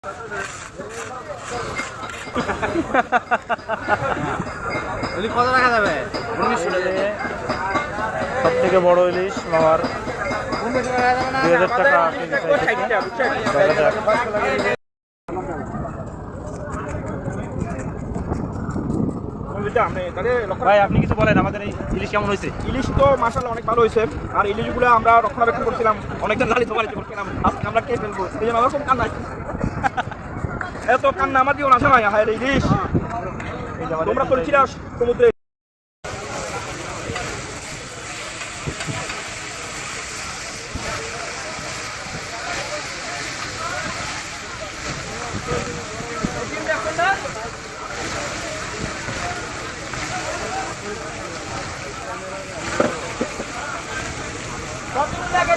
কত রাখা যাবে? সব থেকে বড় ইলিশ মামার 2000 টাকা ভাই। আপনি কিছু বলেন, আমাদের এই ইলিশ কেমন হয়েছে? ইলিশ তো মাশাআল্লাহ অনেক ভালো হয়েছে। আর ইলিশগুলো আমরা রক্ষণাবেক্ষণ করছিলাম, অনেকদিন লালিত পালিত করছিলাম, আজকে আমরা কে ফেলবো, এই জন্য ওরকম কান্না। এত কান্না আমার জীবন আসে ভাই। হায় ইলিশ তোমরা চলছিল সমুদ্রে। টাকা